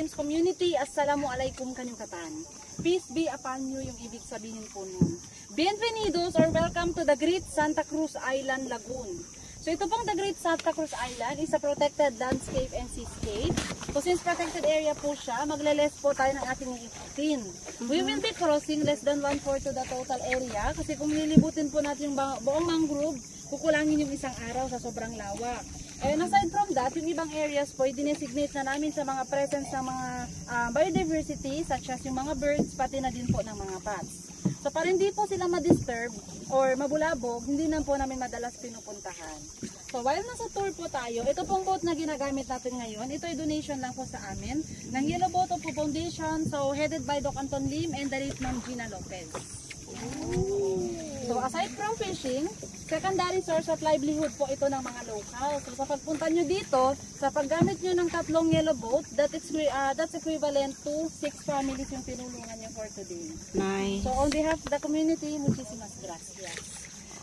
Games Community, Assalamualaikum kanyukatan. Peace be upon you yung ibig sabihin po nun. Bienvenidos or welcome to the Great Santa Cruz Island Lagoon. So ito pong the Great Santa Cruz Island is a protected landscape and seascape. So since protected area po siya, magle-less po tayo ng ating ikutin. We will be crossing less than 1/4 to the total area kasi kung nilibutin po natin yung buong mangrove, kukulangin yung isang araw sa sobrang lawak. And aside from that, yung ibang areas po, i-designate na namin sa mga presence ng mga biodiversity such as yung mga birds, pati na din po ng mga bats. So para hindi po sila ma-disturb or mabulabog, hindi na po namin madalas pinupuntahan. So while nasa tour po tayo, ito pong boat na ginagamit natin ngayon, ito ay donation lang po sa amin ng Yellow Boat of Foundation, so headed by Doc Anton Lim and the late Ma'am Gina Lopez. So aside from fishing, secondary source of livelihood po ito ng mga local. So sa pagpunta nyo dito, sa paggamit nyo ng 3 yellow boat, that's equivalent to 6 families yung tinulungan nyo for today. Nice. So on behalf of the community, muchísimas gracias.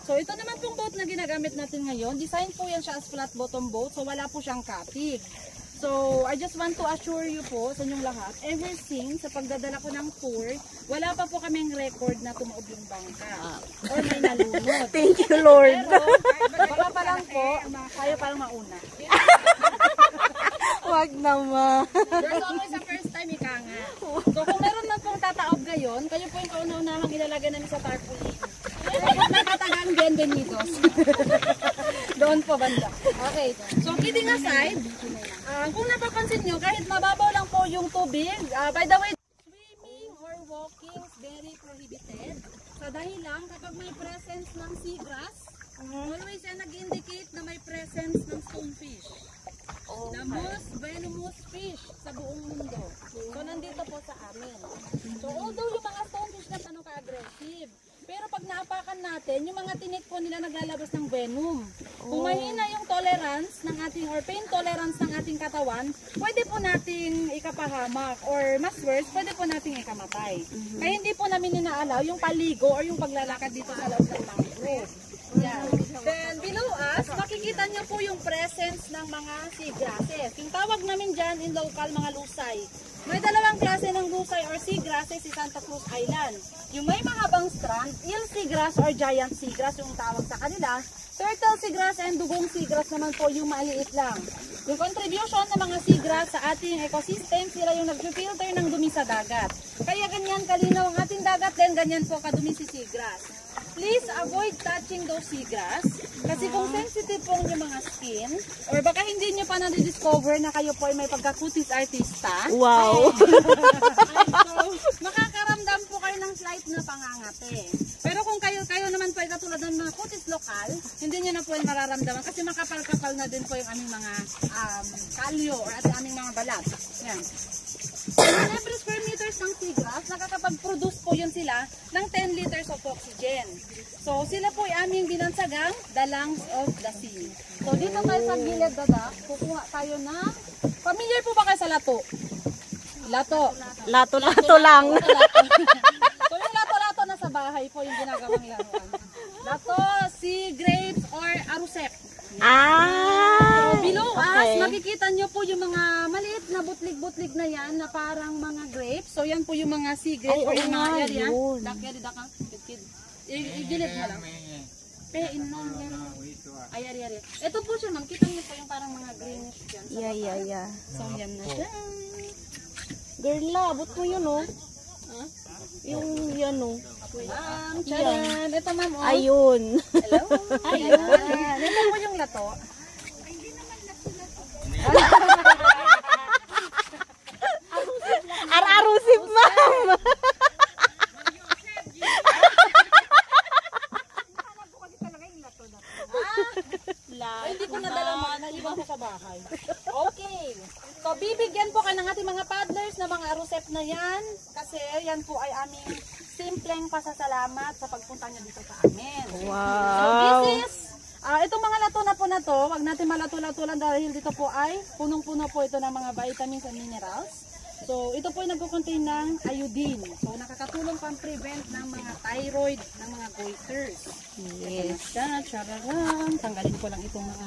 So ito naman pong boat na ginagamit natin ngayon, design po yan siya as flat bottom boat, so wala po siyang kapig. So, I just want to assure you po sa inyong lahat, ever since sa pagdadala ko ng tour, wala pa po kaming record na tumaob yung bangka. Or may nalunod. Thank you, Lord. Pero, baka pa lang po, kayo parang mauna. Wag naman. There's always a first time, ika nga. So, kung meron man pong tataob ngayon, kayo po yung kauna-unahang ilalagay namin sa tarpaulin. Kung nakatagang bienvenidos. Doon po banda. Okay. So, kidding aside, kung napapansin nyo, kahit mababaw lang po yung tubig, by the way, swimming or walking is very prohibited. Sa dahilan, kapag may presence ng seagrass, always yan nag-indicate na may presence ng stonefish. The most venomous fish sa buong mundo. So, nandito po sa amin. So, although yung mga stonefish na ka-aggressive, pero pag naapakan natin, yung mga tinik po nila naglalabas ng venom. Kung mahina yung tolerance ng ating or pain tolerance ng ating katawan, pwede po nating ikapahamak or mas worse, pwede po nating ikamatay. Kaya hindi po namin inaalaw yung paligo or yung paglalakad dito sa loob ng mangrove. Yan. Then below us, makikita niyo po yung presence ng mga seagrasses. Yung tawag namin dyan in local, mga lusay. May dalawang klase ng lusay or seagrasses sa Santa Cruz Island. Yung may mahabang strand, eel seagrass or giant seagrass yung tawag sa kanila. Turtle seagrass and dugong seagrass naman po yung maliit lang. Yung contribution ng mga seagrass sa ating ecosystem, sila yung nag-filter ng dumi sa dagat. Kaya ganyan kalinaw ang ating dagat, then ganyan po kadumi si seagrass. Please avoid touching those seagrass kasi kung sensitive po yung mga skin or baka hindi nyo pa na-discover na kayo po ay may pagkakutis artista. Wow! So, makakaramdam po kayo ng slight na pangangate. Pero kung kayo naman po ay katulad ng mga kutis lokal, hindi nyo na po ay mararamdaman kasi makapal-kapal na din po yung aming mga kalyo or at aming mga balat. Yan. In every square meters ng seagrass, nakakapag-produce po yun sila ng 10 liters of oxygen. So, sila po ay aming binansagang the lungs of the sea. So, dito tayo sa gilid dadak, kukuha tayo ng... Familiar po ba kayo sa lato? Lato. Lato-lato lang. So, yung lato-lato na sa bahay po yung ginagawang laruan. Lato, sea grapes, or arusep. Ah! So, below us, makikita nyo po yung mga maliit na butlig-butlig na yan na parang mga grapes. So, yan po yung mga sea grapes or yung mga yan. Dakang, igilid mo lang. Pein na. Ay, ari. Ito po siya, ma'am. Kita nyo po yung parang mga greenish yan. Yeah. So, yan na siya. Girl, labot mo yun, oh. Huh? Yung yan, oh. Ma'am, charan. Ito, ma'am, oh. Ayun. Hello. Ayan. Ito po yung lato. Hindi naman lato. Ar-arusip, ma'am. Hindi ko nadala, naiwan ko sa bahay. Okay. So, bibigyan po kayo ng ating mga paddlers na mga arusep na yan. Kasi yan po ay aming simpleng pasasalamat sa pagpunta nyo dito sa amin. Wow. So, this is, itong mga lato na po na to, wag natin malato-latulan dahil dito po ay punong-puno po ito ng mga vitamins and minerals. So, ito po ay nagko-contain ng iodine. So, nakakatulong pang-prevent ng mga thyroid, ng mga goiters. Yes. Chararan. Tanggalin ko lang itong mga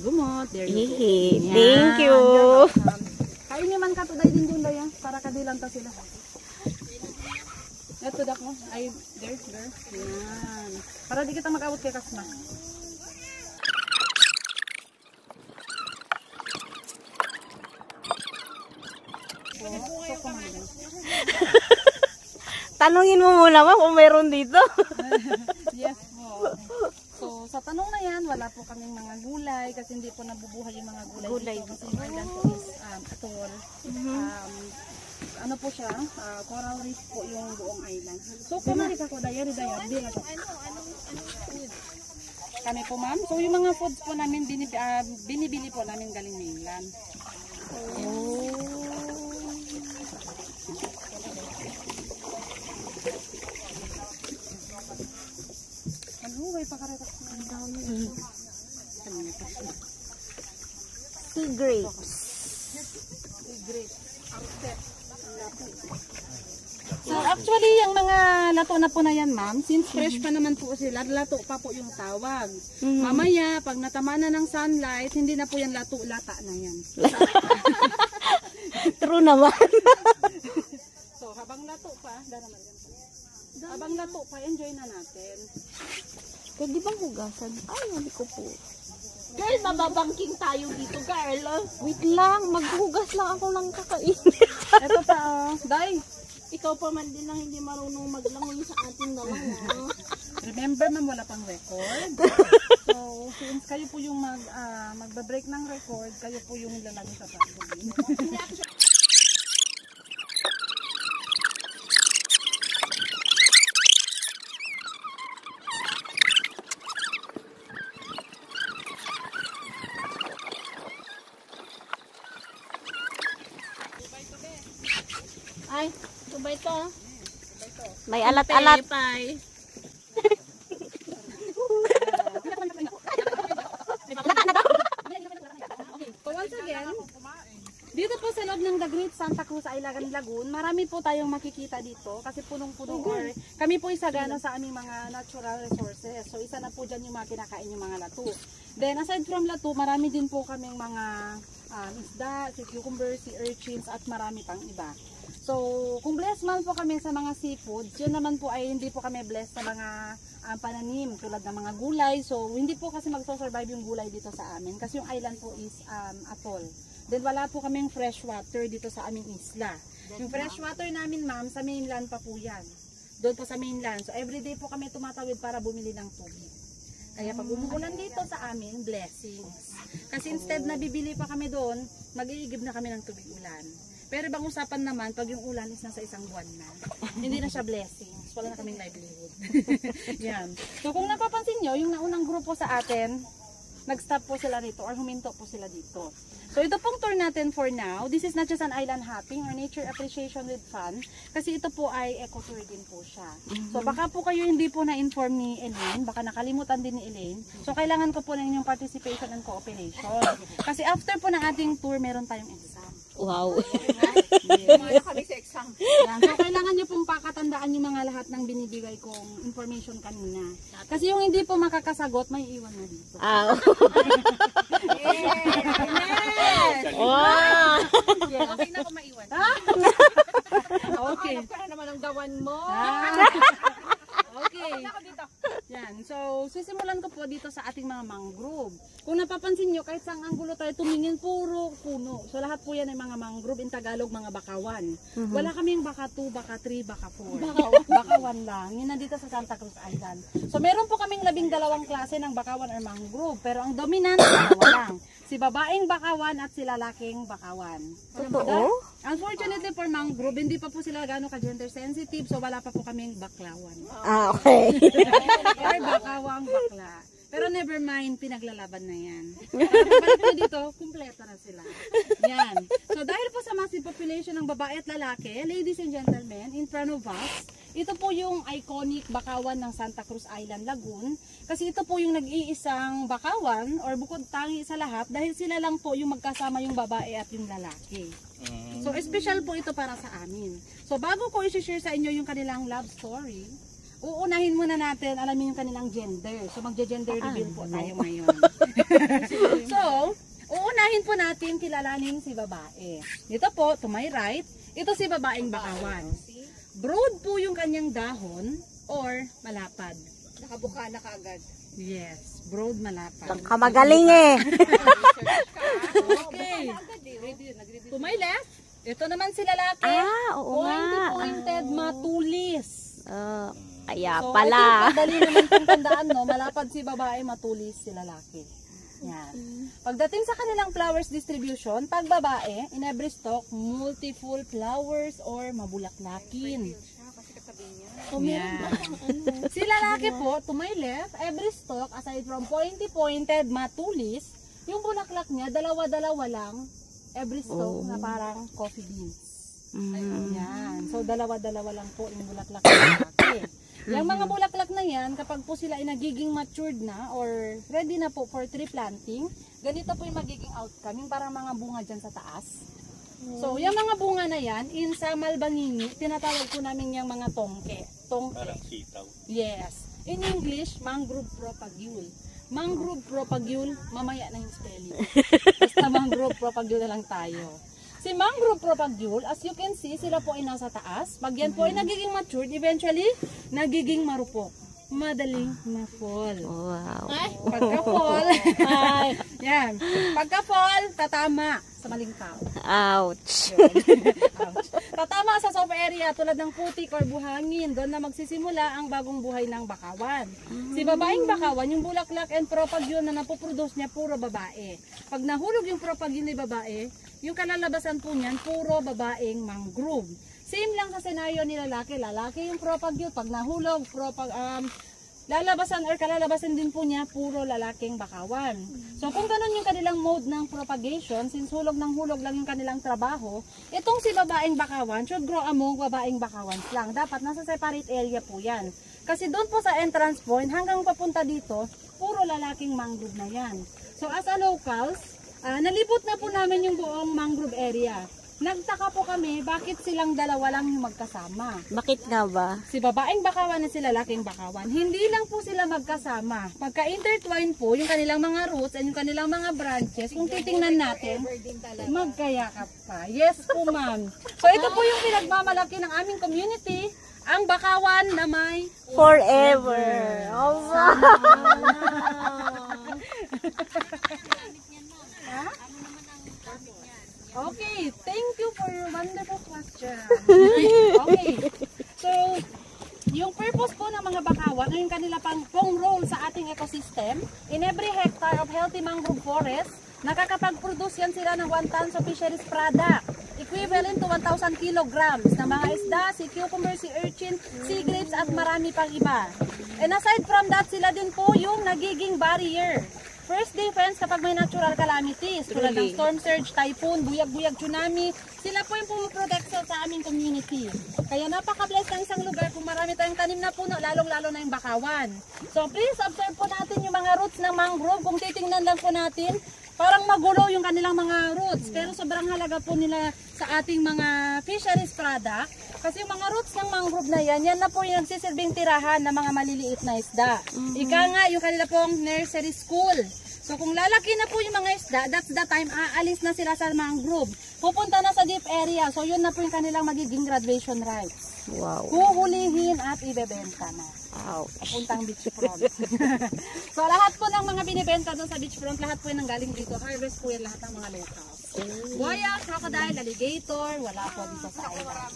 gumot. There you go. Thank you. Kain man ka tuday din dun dayan para kadilan ta sila. Ito dak mo. Ay, there. Yan. Para di kita mag-awot kay Kasma. Tanungin mo muna ma'am kung meron dito. Yes po. So, sa tanong na yan, wala po kaming mga gulay kasi hindi po nabubuhay yung mga gulay dito. Kasi yung island po is atoll. Ano po siya? Coral reef po yung buong island. So, kumari ka ko dayan, di na to. Kami po ma'am. So, yung mga foods po namin, binibili po namin galing mainland. Maluway pa karetas na. Sea grapes. So actually yung mga lato na po na yan ma'am, since fresh pa naman po sila, lato pa po yung tawag. Mamaya pag natama na ng sunlight, hindi na po yan lato, lata na yan. True naman. So habang lato pa, habang lato pa, enjoy na natin. Pwede bang hugasan? Ay, hindi ko po. Girl, mababangking tayo dito, girl. Wait lang, maghugas lang ako ng kakain. Ito pa Day. Ikaw pa man din ang hindi marunong maglangoy sa ating dalawa. Remember ma'am, wala pang record. So, since kayo po yung magba-break ng record, kayo po yung lalagay sa tarpaulin. Ay, subay to. May alat-alat. So once again, dito po sa loob ng The Great Santa Cruz Island Lagoon, marami po tayong makikita dito kasi punong-puno or kami po isagana sa aming mga natural resources. So isa na po dyan yung mga kinakain yung mga lato. Then aside from lato, marami din po kaming mga isda, si cucumber, si urchins at marami pang iba. So kung blessed man po kami sa mga seafoods, yun naman po ay hindi po kami blessed sa mga pananim tulad ng mga gulay. So hindi po kasi magso-survive yung gulay dito sa amin kasi yung island po is atoll. Then wala po kaming fresh water dito sa aming isla. Yung fresh water namin ma'am, sa mainland pa po yan. Doon po sa mainland. So everyday po kami tumatawid para bumili ng tubig. Kaya pag umuulan dito sa amin, blessings. Kasi instead na bibili pa kami doon, mag-iigib na kami ng tubig ulan. Pero ibang usapan naman, pag yung ulan is nasa isang buwan na, hindi na siya blessings. Wala na kaming livelihood. Yan. So kung napapansin nyo, yung naunang grupo sa atin, nag-stop po sila rito or huminto po sila dito. So ito pong tour natin for now, this is not just an island hopping or nature appreciation with fun, kasi ito po ay eco-tour din po siya. So baka po kayo hindi po na-inform ni Elaine, baka nakalimutan din ni Elaine. So kailangan ko po ng inyong participation and cooperation. Kasi after po ng ating tour, meron tayong exam. Wow. Yes. Kami sa exam. Yan. So kailangan nyo pong pakatandaan yung mga lahat ng binibigay kong information kanina. Kasi yung hindi po makakasagot, may iwan na dito. Wow. Okay na ako maiwan. Okay. Para naman ang dawan mo. Okay. Yan. So, sisimulan ko po dito sa ating mga mangrove. Kung napapansin nyo, kahit saan anggulo tayo tumingin, puro puno. So, lahat po yan ay mga mangrove. In Tagalog, mga bakawan. Wala kaming baka 2, baka 3, baka 4. Bakawan lang. Yun nandito sa Santa Cruz Island. So, meron po kaming 12 klase ng bakawan or mangrove. Pero ang dominant, dalawa lang. Si babaeng bakawan at si lalaking bakawan. Totoo? Unfortunately for mangrove, hindi pa po sila gano'ng ka-gender sensitive. So, wala pa po kaming baklawan. Okay. Or bakawang bakla. Pero never mind, pinaglalaban na yan. Balik na dito, kumpleto na sila. Yan. So dahil po sa massive population ng babae at lalaki, ladies and gentlemen, in front of us, ito po yung iconic bakawan ng Santa Cruz Island Lagoon. Kasi ito po yung nag-iisang bakawan or bukod tangi sa lahat dahil sila lang po yung magkasama yung babae at yung lalaki. So special po ito para sa amin. So bago ko i-share sa inyo yung kanilang love story, uunahin muna natin, alamin yung kanilang gender. So, magje-gender reveal po tayo ngayon. So, uunahin po natin kilalanin si babae. Dito po, to my right, ito si babaeng bakawan. Broad po yung kanyang dahon or malapad. Nakabuka na kaagad. Yes, broad malapad. Kamagaling eh. Okay. To my left, ito naman si lalaki. Oo nga. Pointed, matulis. Kaya So, pala. I think madali naman kung tandaan, no? Malapad si babae, matulis si lalaki. Yan. Pagdating sa kanilang flowers distribution, pag babae, in every stalk, multiple flowers or mabulaklakin. Yan. Si lalaki po, to my left, every stalk, aside from pointed, matulis, yung bulaklak niya, dalawa-dalawa lang, every stalk na parang coffee beans. Yan. So, dalawa-dalawa lang po yung bulaklak ng lalaki. Yung mga bulaklak na yan, kapag po sila ay nagiging matured na or ready na po for tree planting, ganito po yung magiging outcome, yung parang mga bunga dyan sa taas. So, yung mga bunga na yan, in sa Malbangingi, tinatawag po namin yung mga tongke. Parang sitaw. Yes. In English, mangrove propagule. Mangrove propagule, mamaya na yung spelling. Basta mangrove propagule na lang tayo. Si mangrove propagule, as you can see, sila po ay nasa taas. Pag yan po ay nagiging matured, eventually, nagiging marupok. Madaling ma-fall. Wow. Pagka-fall, yan. Pagka-fall, tatama sa maling tao. Ouch. Ouch. Tatama sa soft area tulad ng putik or buhangin. Doon na magsisimula ang bagong buhay ng bakawan. Si babaeng bakawan, yung bulaklak and propagule na napoproduce niya, puro babae. Pag nahulog yung propagule ni babae, yung kalalabasan po niyan, puro babaeng mangrove. Same lang sa senaryo ni lalaki. Lalaki yung propagule, pag nahulog, lalabasan or kalalabasan din po niya, puro lalaking bakawan. So kung ganun yung kanilang mode ng propagation, since hulog ng hulog lang yung kanilang trabaho, itong si babaeng bakawan should grow among babaeng bakawan lang. Dapat nasa separate area po yan. Kasi doon po sa entrance point, hanggang papunta dito, puro lalaking mangrove na yan. So as a locals, nalibot na po namin yung buong mangrove area. Nagtaka po kami, bakit silang dalawa lang yung magkasama? Bakit nga ba? Si babaeng bakawan at si lalaking bakawan. Hindi lang po sila magkasama. Pagka-intertwine po, yung kanilang mga roots and yung kanilang mga branches, kung titingnan natin, magkayakap pa. Yes po, ma'am. So ito po yung pinagmamalaki ng aming community, ang bakawan na may Forever. Oh, wow. Okay, thank you for your wonderful question. Okay, so yung purpose po ng mga bakawan ay yung kanila pong role sa ating ecosystem. In every hectare of healthy mangrove forest, nakakapag-produce yan sila ng 1 tons of fisheries product, equivalent to 1,000 kilograms ng mga isda, sea cucumber, sea urchin, sea grapes at marami pang iba. And aside from that, sila din po yung nagiging barrier. First defense kapag may natural calamities, tulad ng storm surge, typhoon, buyag-buyag, tsunami, sila po yung pumoprotect sa aming community. Kaya napaka-bless ng isang lugar kung marami tayong tanim na puno, lalong-lalo na yung bakawan. So please observe po natin yung mga roots ng mangrove. Kung titingnan lang po natin, parang magulo yung kanilang mga roots. Pero sobrang halaga po nila sa ating mga fisheries product. Kasi yung mga roots ng mangrove na yan na po yung nagsisilbing tirahan ng mga maliliit na isda. Ika nga, yung kanila pong nursery school. So kung lalaki na po yung mga isda, that's the time aalis na sila sa mangrove. Pupunta na sa deep area. So yun na po yung kanilang magiging graduation rights. Wow. Huhulihin at ibebenta na. Ouch. Papuntang beachfront. So lahat po ng mga binibenta doon sa beachfront, lahat po yung nanggaling dito. Harvest po yung lahat ng mga locals. Buhaya, crocodile, alligator, wala po dito sa island.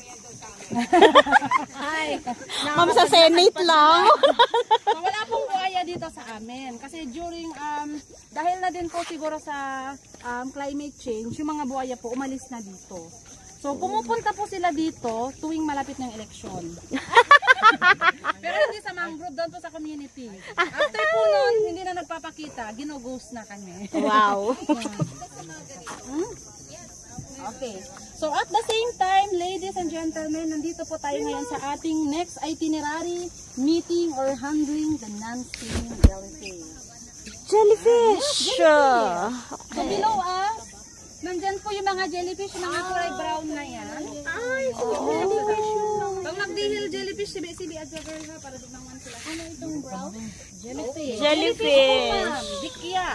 Ay, Ma'am, sa Senate lang. so, wala pong buhaya dito sa amin. Kasi during, dahil na din po siguro sa climate change, yung mga buhaya po umalis na dito. So, pumupunta po sila dito tuwing malapit ng eleksyon. Pero hindi sa mangrove, doon po sa community. After po nun, hindi na nagpapakita, ginoghost na kami. Wow. Okay. So at the same time, ladies and gentlemen, nandito po tayo ngayon sa ating next itinerary, meeting or handling the non-stinging jellyfish. Jellyfish. So below us, nandyan po yung mga jellyfish, yung mga kulay brown na yan. Ay, jellyfish yun. Pag nagdihil jellyfish, sibi-sibi at jagarha para dumangan sila. Ano itong brown? Jellyfish. Jellyfish. Dikya.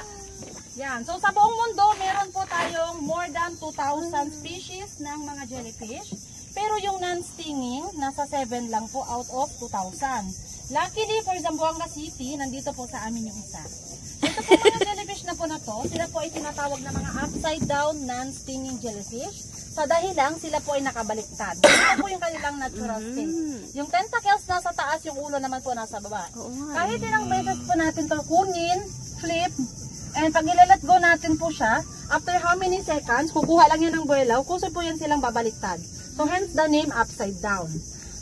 Yan. So sa buong mundo, meron po tayong more than 2,000 species ng mga jellyfish. Pero yung non-stinging, nasa 7 lang po out of 2,000. Luckily for Zamboanga City, nandito po sa amin yung isa. Ito po mga jellyfish na po na to, sila po ay tinatawag na mga upside down non-stinging jellyfish. Sa dahilang sila po ay nakabaliktad. Ito po yung kanilang natural state. Yung tentacles nasa taas, yung ulo naman po nasa baba. Kahit ilang beses po natin ito kunin, flip, and pag ilalet go natin po siya, after how many seconds, kukuha lang yan ng buwelaw, kuso po yan silang babaliktad. So hence the name upside down.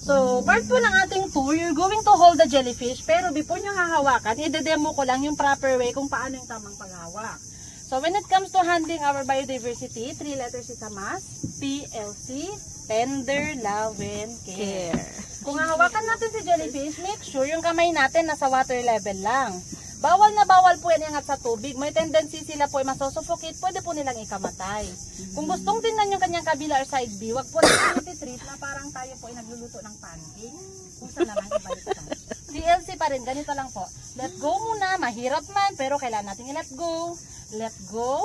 So part po ng ating tour, you're going to hold the jellyfish, pero before nyo hahawakan, i-demo ko lang yung proper way kung paano yung tamang paghawak. So when it comes to handling our biodiversity, 3 letters is a must. PLC, tender, love, and care. Kung hahawakan natin si jellyfish, make sure yung kamay natin nasa water level lang. Bawal na bawal po yan iangat sa tubig. May tendency sila po ay masosuffocate. Pwede po nilang ikamatay. Kung gustong tingnan yung kanyang kabila or side view, wag po natin treat na parang tayo po ay nagluluto ng pancake. Kung saan naman ibaliktad. PLC pa rin, ganito lang po. Let go muna, mahirap man, pero kailangan natin i-let go. Let go.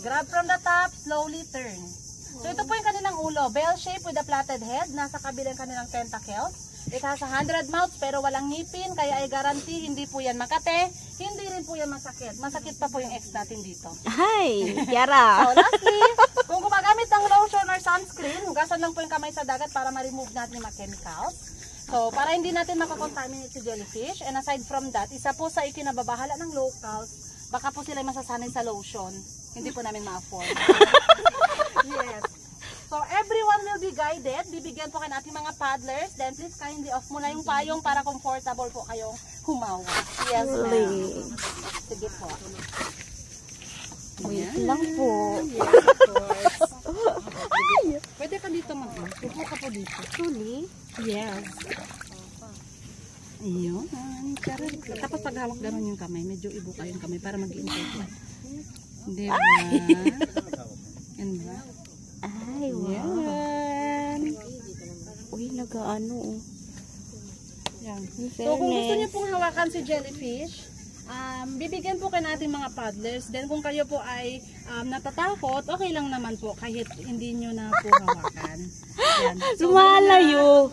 Grab from the top, slowly turn. So ito po yung kanilang ulo. Bell shape with a flatted head. Nasa kabilang kanilang tentacles. It has 100 mouths pero walang ngipin. Kaya ay guarantee hindi po yan makate. Hindi rin po yan masakit. Masakit pa po yung ex natin dito. Hi, Kiara. So lastly, kung gumagamit ng lotion or sunscreen, hugasan lang po yung kamay sa dagat para ma-remove natin yung mga chemicals. So para hindi natin makakontaminate si jellyfish. And aside from that, isa po sa ikinababahala ng locals, baka po sila masasanay sa lotion. Hindi po namin ma-afford. Yes. So everyone will be guided. Bibigyan po kayo natin mga paddlers. Then please kindly off muna yung payong para comfortable po kayong humawa. Yes, ma'am. Sige po. Wait lang po. Yes, of course. Pwede ka dito, ma'am. Upo ka po dito. Truly? Yes. Ayun. Tapos pag hawak gano'n yung kamay, medyo ibuka yung kamay para mag-i-insert. Di ba? Yan ba? Ay, wow. Yan. Uy, nag-ano. Yan. So kung gusto niyo pong hawakan si jellyfish, bibigyan po kayo natin mga paddlers. Then kung kayo po ay natatakot, okay lang naman po kahit hindi nyo na po hawakan. Yan. So, lumalayo.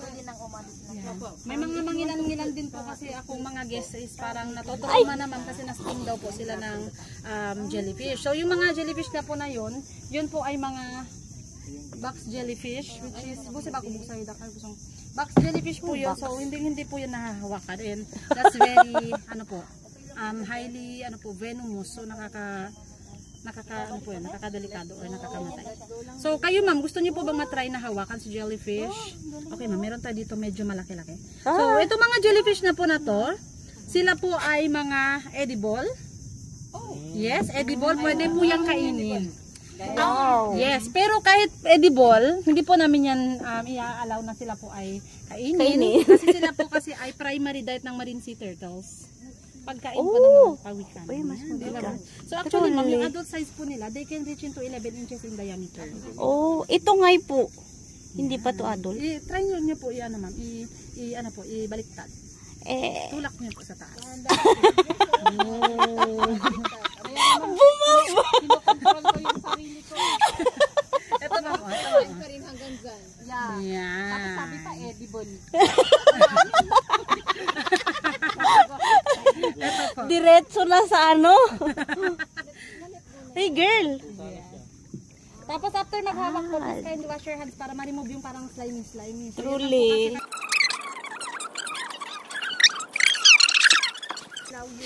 may mga mangilan-ngilan din po kasi akong mga guests is parang natutrauma naman kasi na-sting daw po sila ng jellyfish. So yung mga jellyfish na po na yun po ay mga box jellyfish, which is busi ba kubusay dakal busong box jellyfish po yun. So hindi po yun nahahawakan, and that's very highly venomous. So nakakadelikado or nakakamatay. So kayo ma'am, gusto niyo po bang matry na hawakan si jellyfish? Okay ma'am, meron tayo dito medyo malaki-laki. So ito mga jellyfish na po na to, sila po ay mga edible. Yes, edible. Pwede po yung kainin. Yes, pero kahit edible, hindi po namin yan i-allow na sila po ay kainin. Kasi sila po kasi ay primary diet ng marine sea turtles. Pagkain po ng mga pawikan. Mas mabigat. So actually, ma'am, yung adult size po nila, they can reach into 11 inches in diameter. Oh, ito nga po. Hindi pa to adult. Try nyo po ma'am, ibaliktad. Tulak nyo po sa taas. Bumaba! Kinokontrol ko yung sarili ko. Ito ma'am, Pa rin hanggang dyan. Yan. Tapos sabi pa edible. Diretso na sa ano? Hey girl! Tapos after maghawak po, please kindly wash your hands para ma-remove yung parang slimy. So, Truly.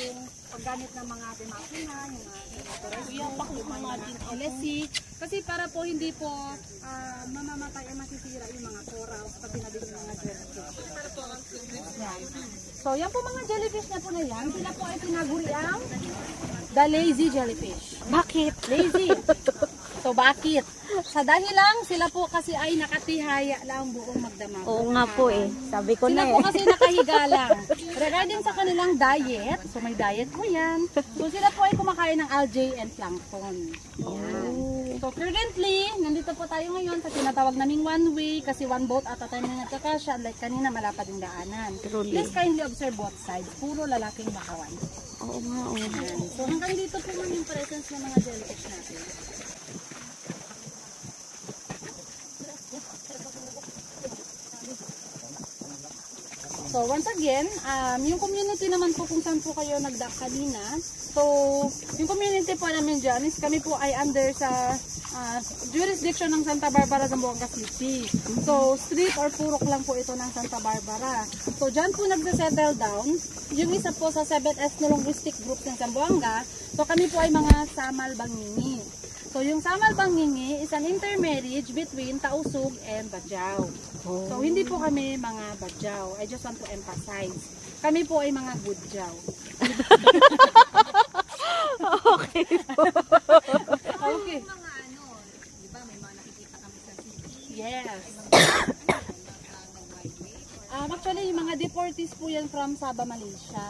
yung paggamit ng mga ating makina, yung mga LSC, kasi para po hindi po mamamatay o masisira yung mga corals pati na din yung mga jellyfish. So yan po mga jellyfish na po na yan, sila po ay tinaguriang the lazy jellyfish. Bakit? Lazy. So bakit? Sa dahil lang sila po kasi ay nakatihaya lang buong magdamag. Oo nga po sabi ko Sila na po kasi nakahiga lang. Regarding sa kanilang diet, so may diet po yan. So sila po ay kumakain ng algae and plankton. Yan. So currently, nandito po tayo ngayon sa tinatawag naming one way kasi one boat at a time na nagkakasya. Like kanina, malapad yung daanan. Truly. Please kindly observe both sides. Puro lalaking bakawan. Oo nga, oo. Ayan. So hanggang dito po man yung presence ng mga jellyfish natin. So once again, yung community naman po kung saan po kayo nagdak kanina. So yung community po namin dyan is kami po ay under sa jurisdiction ng Santa Barbara, Zamboanga City. So street or purok lang po ito ng Santa Barbara. So dyan po nagse-settle down. Yung isa po sa 7S na linguistic group ng Zamboanga. So kami po ay mga Samal Bangingi. So yung Samal Bangingi is an intermarriage between Tausug and Bajau. So hindi po kami mga Bajau. I just want to emphasize. Kami po ay mga Budjau. Okay po. Okay. Mga ano, di ba may mga nakikita kami sa city. Yes. Nag-wideway. Actually, yung mga deportees po yan from Sabah, Malaysia.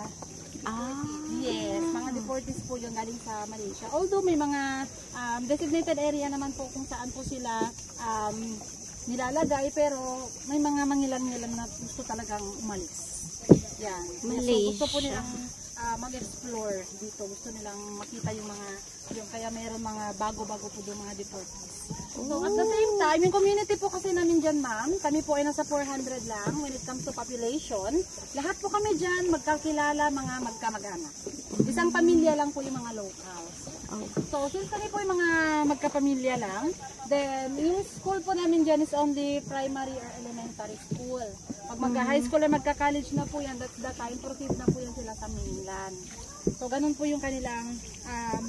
Ah. Yes, mga deportees po yung galing sa Malaysia. Although may mga designated area naman po kung saan po sila nilalagay, pero may mga mangilan-ngilan na gusto talagang umalis. Yan. Malaysia. So gusto po nilang mag-explore dito. Gusto nilang makita yung mga, yung kaya mayroon mga bago-bago po yung mga deportees. So at the same time, yung community po kasi namin dyan, ma'am, kami po ay nasa 400 lang when it comes to population. Lahat po kami dyan magkakilala, mga magkamag-anak. Isang pamilya lang po yung mga locals. So since kami po yung mga magkapamilya lang, then yung school po namin dyan is only primary or elementary school. Pag magka-high school or magka-college na po yan, that's the time, proceed na po yan sila sa mainland. So ganun po yung kanilang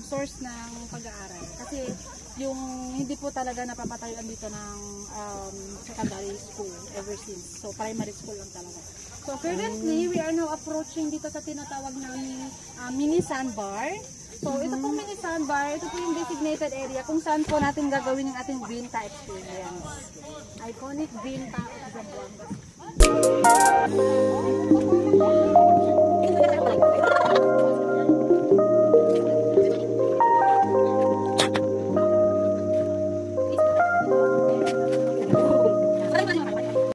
source ng pag-aaral. Kasi yung hindi po talaga napapatayuan dito ng secondary school ever since. So primary school lang talaga. So currently, we are now approaching dito sa tinatawag ng mini sandbar. So ito pong mini sandbar, ito po yung designated area kung saan po natin gagawin yung ating Binta experience. Iconic Binta of Zamboanga.